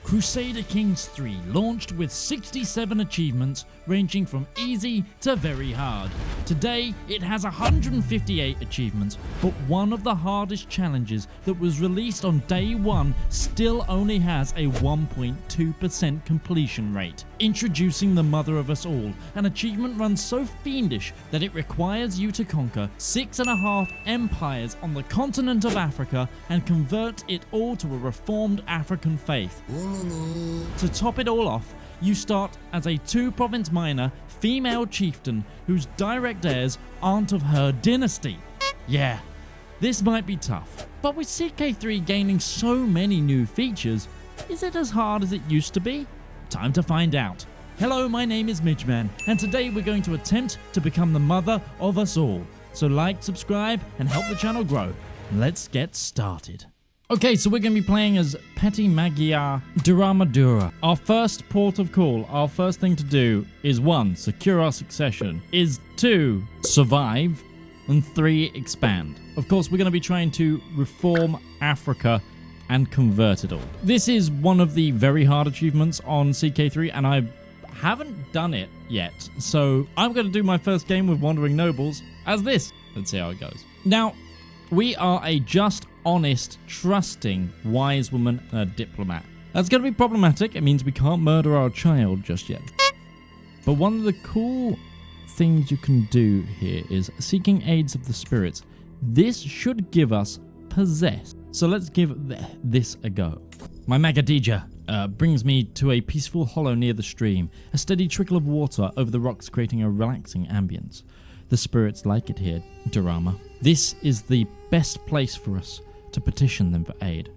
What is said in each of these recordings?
Crusader Kings 3 launched with 67 achievements ranging from easy to very hard. Today, it has 158 achievements, but one of the hardest challenges that was released on day 1 still only has a 1.2% completion rate. Introducing the mother of us all, an achievement run so fiendish that it requires you to conquer 6.5 empires on the continent of Africa and convert it all to a reformed African faith. To top it all off, you start as a 2-province minor female chieftain whose direct heirs aren't of her dynasty. Yeah, this might be tough, but with CK3 gaining so many new features, is it as hard as it used to be? Time to find out. Hello, my name is Midgeman, and today we're going to attempt to become the mother of us all. So like, subscribe, and help the channel grow. Let's get started. Okay, so we're going to be playing as Petty Magyar Duramadura. Our first port of call, our first thing to do is 1. Secure our succession, is 2. Survive, and 3. Expand. Of course, we're going to be trying to reform Africa and convert it all. This is one of the very hard achievements on CK3, and I haven't done it yet. So I'm going to do my first game with Wandering Nobles as this. Let's see how it goes. Now, we are a just, honest, trusting, wise woman and a diplomat. That's going to be problematic. It means we can't murder our child just yet. But one of the cool things you can do here is seeking aids of the spirits. This should give us possess. So let's give this a go. My Magadija brings me to a peaceful hollow near the stream. A steady trickle of water over the rocks creating a relaxing ambience. The spirits like it here, Durama. This is the best place for us to petition them for aid.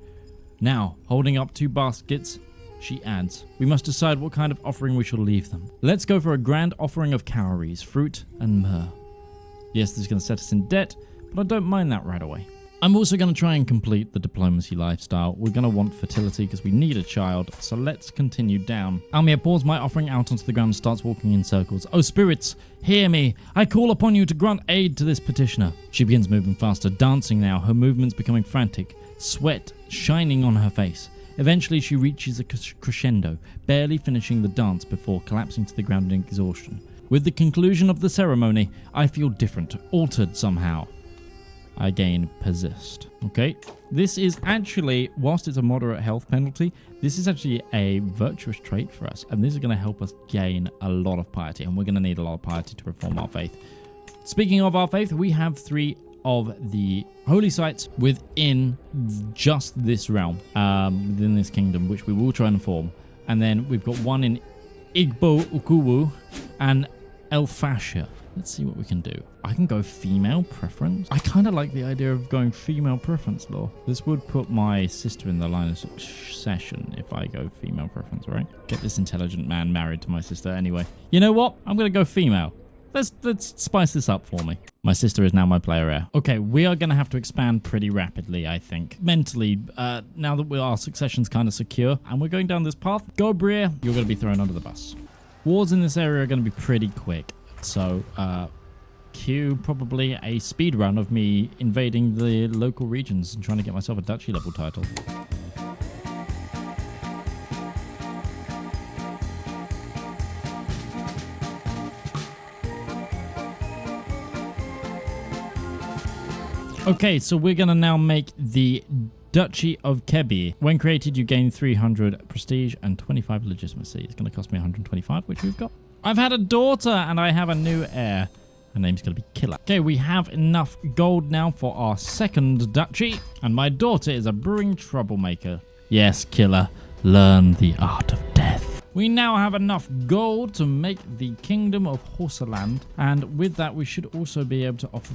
Now, holding up 2 baskets, she adds, we must decide what kind of offering we shall leave them. Let's go for a grand offering of cowries, fruit, and myrrh. Yes, this is going to set us in debt, but I don't mind that right away. I'm also going to try and complete the diplomacy lifestyle. We're going to want fertility because we need a child, so let's continue down. Almir pours my offering out onto the ground and starts walking in circles. Oh spirits, hear me. I call upon you to grant aid to this petitioner. She begins moving faster, dancing now, her movements becoming frantic, sweat shining on her face. Eventually she reaches a crescendo, barely finishing the dance before collapsing to the ground in exhaustion. With the conclusion of the ceremony, I feel different, altered somehow. I gain possessed. Okay, this is actually, whilst it's a moderate health penalty, this is actually a virtuous trait for us, and this is going to help us gain a lot of piety, and we're going to need a lot of piety to reform our faith. Speaking of our faith, we have 3 of the holy sites within just this realm, within this kingdom, which we will try and reform, and then we've got 1 in Igbo Ukuwu and El Fascia. Let's see what we can do. I can go female preference. I kind of like the idea of going female preference law. This would put my sister in the line of succession if I go female preference, right? Get this intelligent man married to my sister anyway. You know what? I'm going to go female. Let's spice this up for me. My sister is now my player heir. Okay, we are going to have to expand pretty rapidly, I think. Mentally, now that our succession's kind of secure and we're going down this path, Gobria, you're going to be thrown under the bus. Wars in this area are going to be pretty quick. So, cue probably a speed run of me invading the local regions and trying to get myself a duchy level title. Okay, so we're going to now make the Duchy of Kebi. When created, you gain 300 prestige and 25 legitimacy. It's going to cost me 125, which we've got. I've had a daughter and I have a new heir. Her name's going to be Keila. Okay, we have enough gold now for our second duchy. And my daughter is a brewing troublemaker. Yes, Keila, learn the art of death. We now have enough gold to make the Kingdom of Horseland. And with that, we should also be able to offer...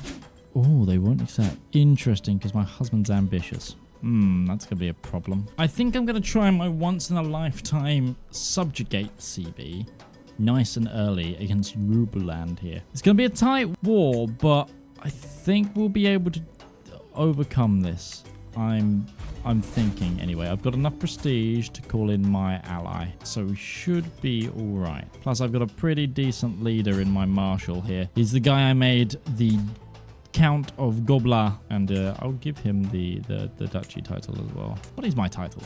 Oh, they won't accept. Interesting, because my husband's ambitious. That's going to be a problem. I think I'm going to try my once-in-a-lifetime subjugate CB. Nice and early against Rubuland here. It's going to be a tight war, but I think we'll be able to overcome this. I'm thinking anyway. I've got enough prestige to call in my ally, so we should be all right. Plus, I've got a pretty decent leader in my marshal here. He's the guy I made the Count of Gobla, and I'll give him the duchy title as well. What is my title?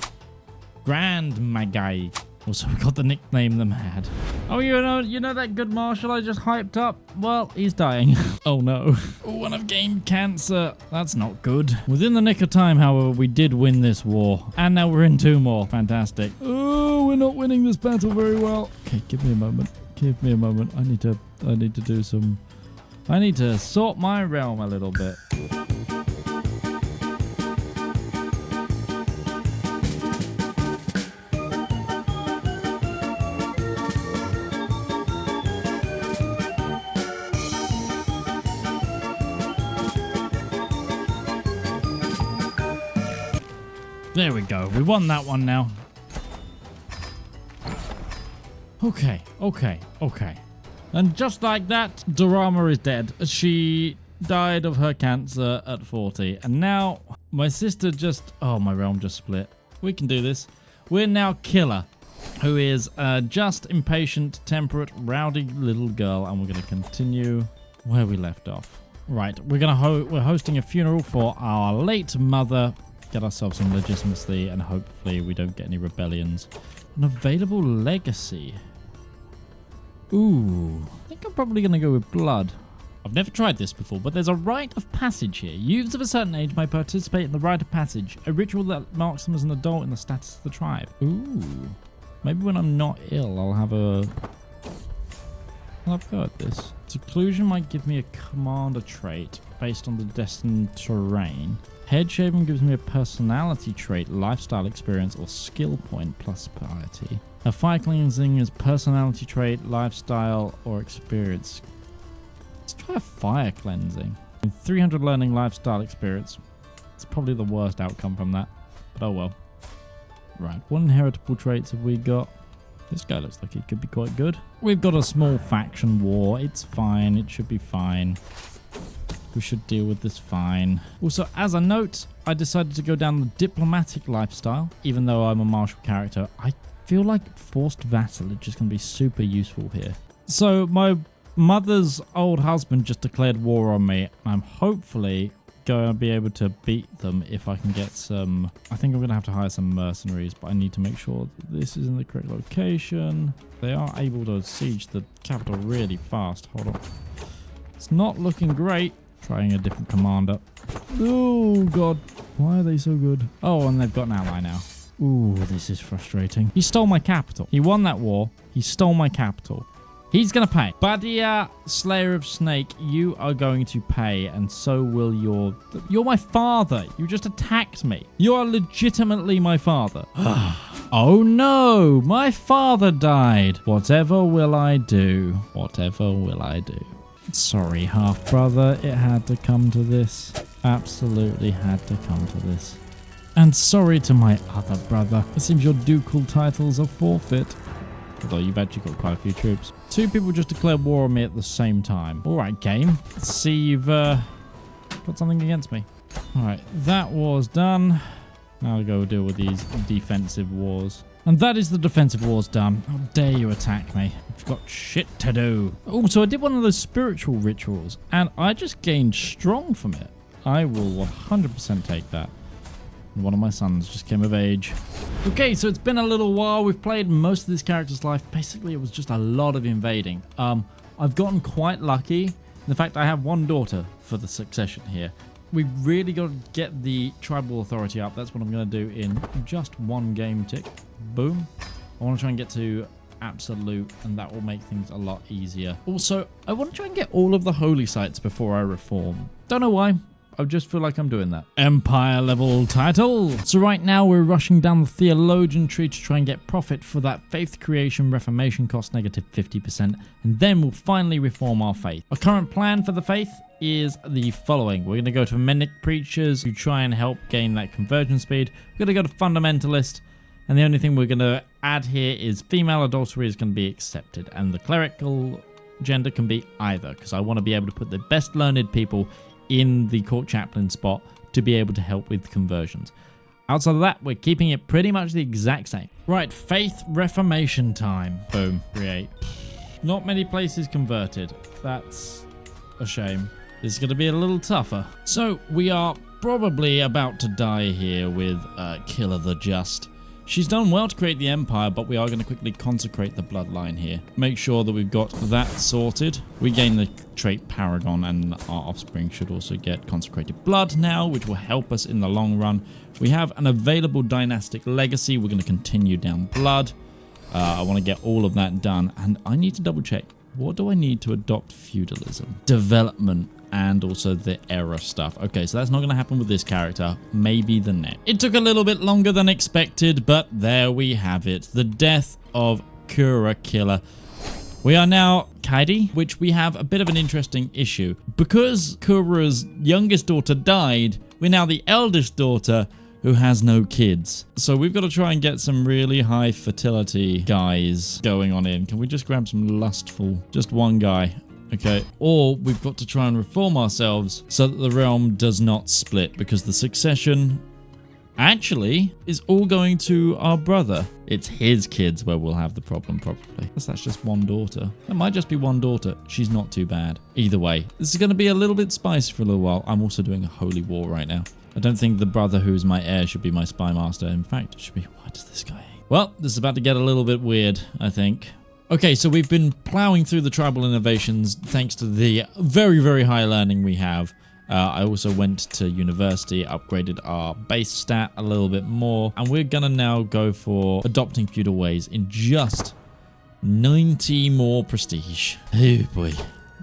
Grand Magai. Also, we got the nickname the Mad. Oh, you know that good marshal I just hyped up? Well, he's dying. Oh no. Oh, and I've gained cancer. That's not good. Within the nick of time, however, we did win this war. And now we're in 2 more. Fantastic. Oh, we're not winning this battle very well. Okay, give me a moment. Give me a moment. I need to do some... I need to sort my realm a little bit. There we go. We won that one now. Okay. And just like that, Dorama is dead. She died of her cancer at 40. And now my sister just... Oh, my realm just split. We can do this. We're now Keila, who is a just, impatient, temperate, rowdy little girl. And we're going to continue where we left off. Right. We're hosting a funeral for our late mother. Get ourselves some legitimacy, and hopefully we don't get any rebellions. An available legacy. Ooh, I think I'm probably going to go with blood. I've never tried this before, but there's a rite of passage here. Youths of a certain age may participate in the rite of passage, a ritual that marks them as an adult in the status of the tribe. Ooh, maybe when I'm not ill, I'll have a go at this. Seclusion might give me a commander trait based on the destined terrain. Head shaving gives me a personality trait, lifestyle experience, or skill point plus piety. A fire cleansing is personality trait, lifestyle, or experience. Let's try a fire cleansing. 300 learning lifestyle experience. It's probably the worst outcome from that, but oh well. Right, what inheritable traits have we got? This guy looks like he could be quite good. We've got a small faction war. It's fine. It should be fine. We should deal with this fine. Also, as a note, I decided to go down the diplomatic lifestyle. Even though I'm a martial character, I feel like forced vassalage is going to be super useful here. So my mother's old husband just declared war on me. I'm hopefully going to be able to beat them if I can get some... I think I'm going to have to hire some mercenaries, but I need to make sure that this is in the correct location. They are able to siege the capital really fast. Hold on. It's not looking great. Trying a different commander. Oh, God. Why are they so good? Oh, and they've got an ally now. Ooh, this is frustrating. He stole my capital. He won that war. He stole my capital. He's going to pay. Badia, Slayer of Snake, you are going to pay, and so will your... You're my father. You just attacked me. You are legitimately my father. Oh, no. My father died. Whatever will I do? Whatever will I do? Sorry, half-brother, it had to come to this. Absolutely had to come to this. And sorry to my other brother. It seems your ducal titles are forfeit. Although you've actually got quite a few troops. 2 people just declared war on me at the same time. Alright, game. Let's see you've got something against me. Alright, that war's done. Now I'll go deal with these defensive wars. And that is the defensive wars done. How dare you attack me? I've got shit to do. Oh, so I did one of those spiritual rituals, and I just gained strong from it. I will 100% take that. And one of my sons just came of age. Okay, so it's been a little while. We've played most of this character's life. Basically, it was just a lot of invading. I've gotten quite lucky in the fact I have 1 daughter for the succession here. We've really got to get the tribal authority up. That's what I'm going to do in just 1 game tick. Boom. I want to try and get to absolute, and that will make things a lot easier. Also, I want to try and get all of the holy sites before I reform. Don't know why. I just feel like I'm doing that. Empire level title. So right now we're rushing down the theologian tree to try and get profit for that faith creation reformation cost negative 50%, and then we'll finally reform our faith. Our current plan for the faith is the following. We're going to go to Mendicant Preachers to try and help gain that conversion speed. We're going to go to Fundamentalist, and the only thing we're going to add here is female adultery is going to be accepted, and the clerical gender can be either, because I want to be able to put the best learned people in the court chaplain spot to be able to help with conversions. Outside of that, we're keeping it pretty much the exact same. Right, faith reformation time. Boom, create. Not many places converted. That's a shame. This is going to be a little tougher. So we are probably about to die here with Keila the Just. She's done well to create the empire, but we are going to quickly consecrate the bloodline here. Make sure that we've got that sorted. We gain the trait Paragon, and our offspring should also get consecrated blood now, which will help us in the long run. We have an available dynastic legacy. We're going to continue down blood. I want to get all of that done, and I need to double check. What do I need to adopt feudalism? Development. And also the era stuff. Okay, so that's not going to happen with this character. Maybe the next. It took a little bit longer than expected, but there we have it. The death of Keila. We are now Kaidi, which we have a bit of an interesting issue. Because Kura's youngest daughter died, we're now the eldest daughter who has no kids. So we've got to try and get some really high fertility guys going on in. Can we just grab some lustful? Just one guy. Okay, or we've got to try and reform ourselves so that the realm does not split, because the succession actually is all going to our brother. It's his kids where we'll have the problem, probably. That's just one daughter. That might just be one daughter. She's not too bad. Either way, this is going to be a little bit spicy for a little while. I'm also doing a holy war right now. I don't think the brother who's my heir should be my spy master. In fact, it should be... What does this guy hate? Well, this is about to get a little bit weird, I think. Okay, so we've been plowing through the tribal innovations thanks to the very, very high learning we have. I also went to university, upgraded our base stat a little bit more, and we're gonna now go for adopting feudal ways in just 90 more prestige. Oh boy,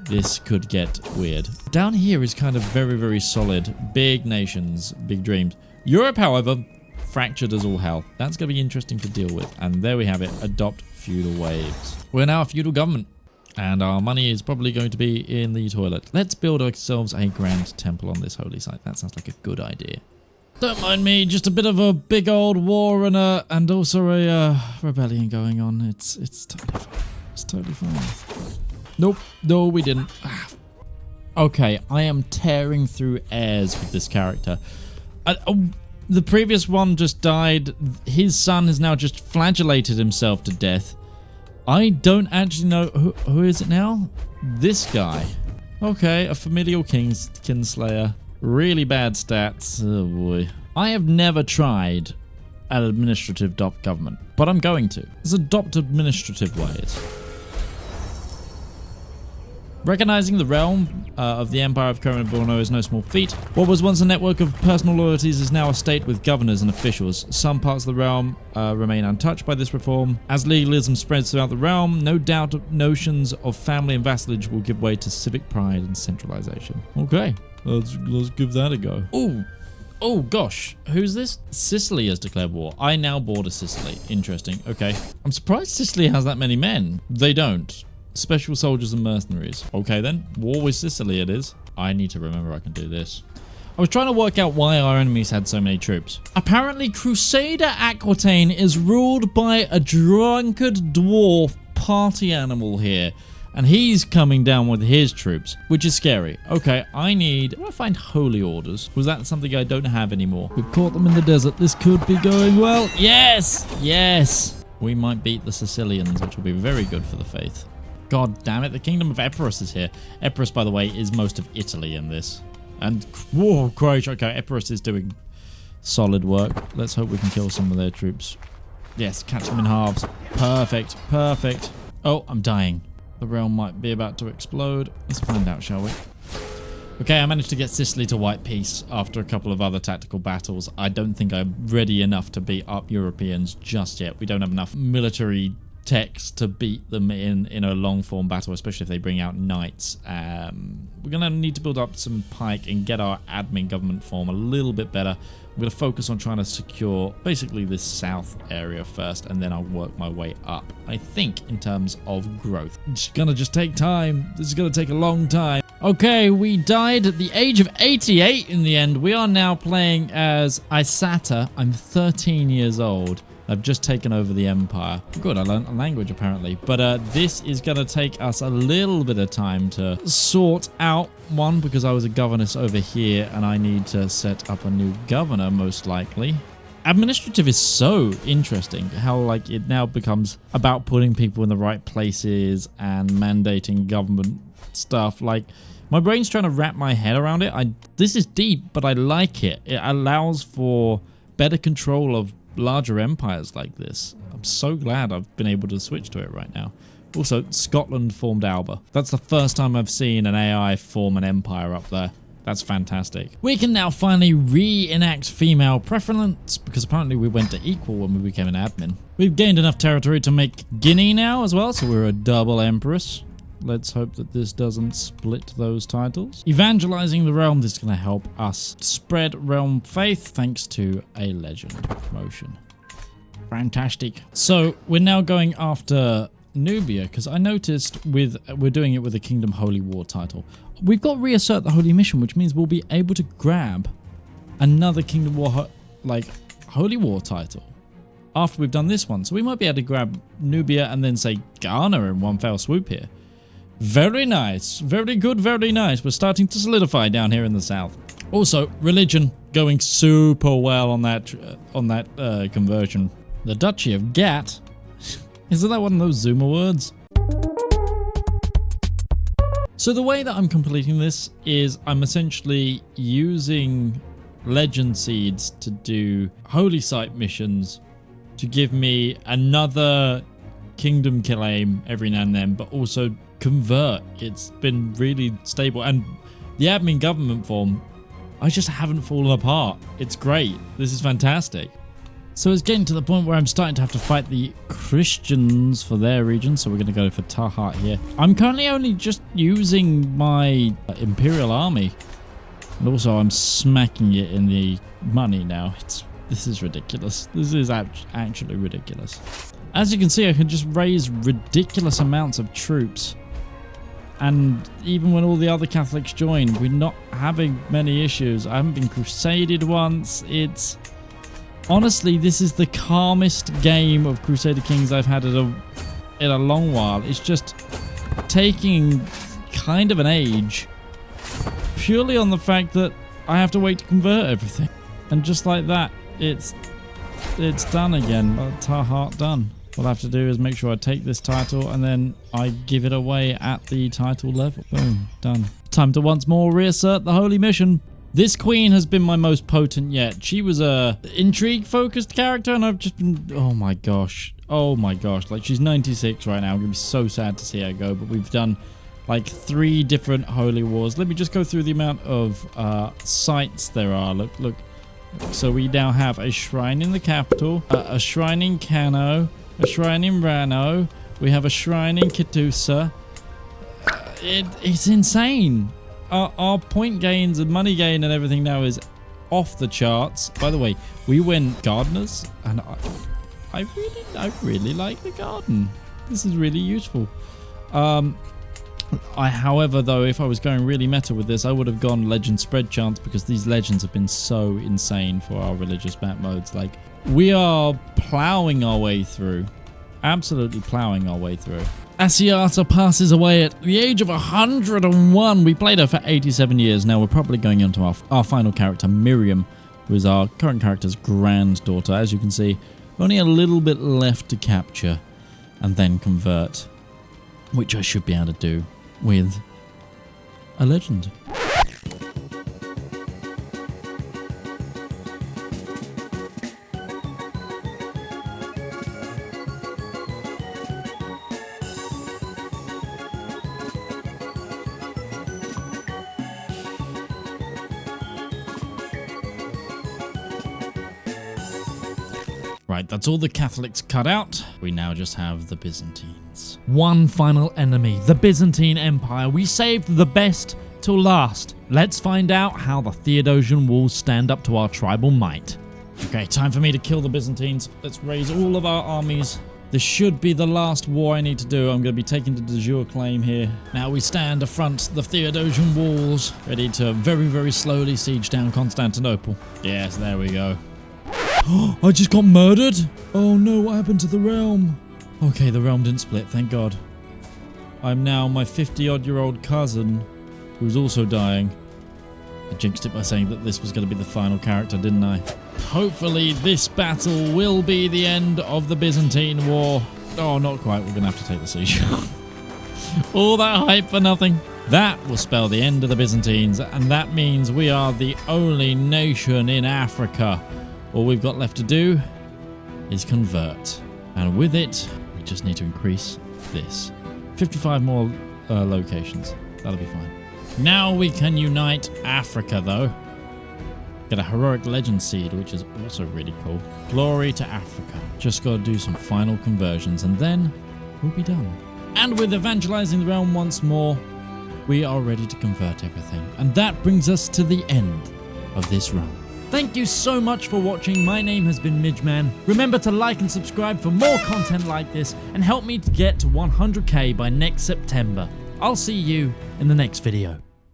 this could get weird. Down here is kind of very, very solid. Big nations, big dreams. Europe, however, fractured as all hell. That's gonna be interesting to deal with. And there we have it, adopt feudal waves. We're now a feudal government, and our money is probably going to be in the toilet. Let's build ourselves a grand temple on this holy site. That sounds like a good idea. Don't mind me, just a bit of a big old war and also a rebellion going on. It's totally fine. It's totally fine. Nope, no, we didn't. Okay, I am tearing through heirs with this character. The previous one just died. His son has now just flagellated himself to death. I don't actually know who is it now? This guy. Okay, a familial kinslayer. Really bad stats. Oh boy. I have never tried an administrative government, but I'm going to. Let's adopt administrative ways. Recognizing the realm of the Empire of Kerman Borno is no small feat. What was once a network of personal loyalties is now a state with governors and officials. Some parts of the realm remain untouched by this reform. As legalism spreads throughout the realm, no doubt notions of family and vassalage will give way to civic pride and centralization. Okay, let's give that a go. Oh gosh, who's this? Sicily has declared war. I now border Sicily. Interesting. Okay, I'm surprised Sicily has that many men. They don't. Special soldiers and mercenaries. Okay then, war with Sicily it is. I need to remember I can do this. I was trying to work out why our enemies had so many troops. Apparently Crusader Aquitaine is ruled by a drunkard dwarf party animal here. And he's coming down with his troops, which is scary. Okay, I need... Where do I find holy orders? Was that something I don't have anymore? We've caught them in the desert. This could be going well. Yes! Yes! We might beat the Sicilians, which will be very good for the faith. God damn it, the Kingdom of Epirus is here. Epirus, by the way, is most of Italy in this. And, whoa, Croatia. Okay, Epirus is doing solid work. Let's hope we can kill some of their troops. Yes, catch them in halves. Perfect, perfect. Oh, I'm dying. The realm might be about to explode. Let's find out, shall we? Okay, I managed to get Sicily to white peace after a couple of other tactical battles. I don't think I'm ready enough to beat up Europeans just yet. We don't have enough military techs to beat them in a long form battle, especially if they bring out knights. We're gonna need to build up some pike and get our admin government form a little bit better. I'm gonna focus on trying to secure basically this south area first, and then I'll work my way up, I think, in terms of growth. It's gonna just take time. This is gonna take a long time. Okay, we died at the age of 88 in the end. We are now playing as Isata. I'm 13 years old. I've just taken over the empire. Good, I learned a language apparently. But this is going to take us a little bit of time to sort out. One, because I was a governess over here and I need to set up a new governor most likely. Administrative is so interesting. How like it now becomes about putting people in the right places and mandating government stuff. Like my brain's trying to wrap my head around it. This is deep, but I like it. It allows for better control of larger empires like this. I'm so glad I've been able to switch to it right now. Also, Scotland formed Alba. That's the first time I've seen an AI form an empire up there. That's fantastic. We can now finally reenact female preference, because apparently we went to equal when we became an admin. We've gained enough territory to make Guinea now as well, so we're a double empress. Let's hope that this doesn't split those titles. Evangelizing the realm is going to help us spread realm faith thanks to a legend promotion. Fantastic. So we're now going after Nubia, because I noticed we're doing it with a Kingdom Holy War title. We've got Reassert the Holy Mission, which means we'll be able to grab another Kingdom War Holy War title after we've done this one. So we might be able to grab Nubia and then say Ghana in one fell swoop here. Very nice. Very good, very nice. We're starting to solidify down here in the south. Also, religion going super well on that conversion. The Duchy of Gat. Isn't that one of those Zoomer words? So the way that I'm completing this is I'm essentially using legend seeds to do holy site missions to give me another kingdom claim every now and then, but also convert. It's been really stable, and the admin government form, I just haven't fallen apart. It's great. This is fantastic. So it's getting to the point where I'm starting to have to fight the Christians for their region, so we're going to go for Tahat here. I'm currently only just using my Imperial army, and also I'm smacking it in the money now. This is ridiculous. This is actually ridiculous. As you can see, I can just raise ridiculous amounts of troops, and even when all the other Catholics join, we're not having many issues. I haven't been crusaded once. Honestly, this is the calmest game of Crusader Kings I've had in a long while. It's just taking kind of an age purely on the fact that I have to wait to convert everything. And just like that, it's done again. Tahat done. What I have to do is make sure I take this title and then I give it away at the title level. Boom, done. Time to once more reassert the holy mission. This queen has been my most potent yet. She was a intrigue-focused character, and I've just been... Oh my gosh. Oh my gosh. Like, she's 96 right now. I'm going to be so sad to see her go, but we've done, like, 3 different holy wars. Let me just go through the amount of sites there are. Look. So we now have a shrine in the capital, a shrine in Kano, a shrine in Rano. We have a shrine in Kitusa. It's insane. Our point gains and money gain and everything now is off the charts. By the way, we went gardeners, and I really like the garden. This is really useful. However, though, if I was going really meta with this, I would have gone legend spread chance, because these legends have been so insane for our religious map modes. Like, we are plowing our way through. Absolutely plowing our way through. Asiata passes away at the age of 101. We played her for 87 years. Now we're probably going on to our final character, Miriam, who is our current character's granddaughter. As you can see, only a little bit left to capture and then convert, which I should be able to do with a legend. Right, that's all the Catholics cut out. We now just have the Byzantines. One final enemy, the Byzantine Empire. We saved the best till last. Let's find out how the Theodosian walls stand up to our tribal might. Okay, time for me to kill the Byzantines. Let's raise all of our armies. This should be the last war I need to do. I'm going to be taking the de jure claim here. Now we stand affront the Theodosian walls, ready to very, very slowly siege down Constantinople. Yes, there we go. I just got murdered? Oh no, what happened to the realm? Okay, the realm didn't split, thank God. I'm now my 50-odd-year-old cousin, who's also dying. I jinxed it by saying that this was going to be the final character, didn't I? Hopefully this battle will be the end of the Byzantine War. Oh, not quite, we're going to have to take the siege. All that hype for nothing. That will spell the end of the Byzantines, and that means we are the only nation in Africa. All we've got left to do is convert. And with it, we just need to increase this. 55 more locations. That'll be fine. Now we can unite Africa, though. Get a heroic legend seed, which is also really cool. Glory to Africa. Just got to do some final conversions, and then we'll be done. And with evangelizing the realm once more, we are ready to convert everything. And that brings us to the end of this run. Thank you so much for watching. My name has been Midgeman. Remember to like and subscribe for more content like this and help me to get to 100k by next September. I'll see you in the next video.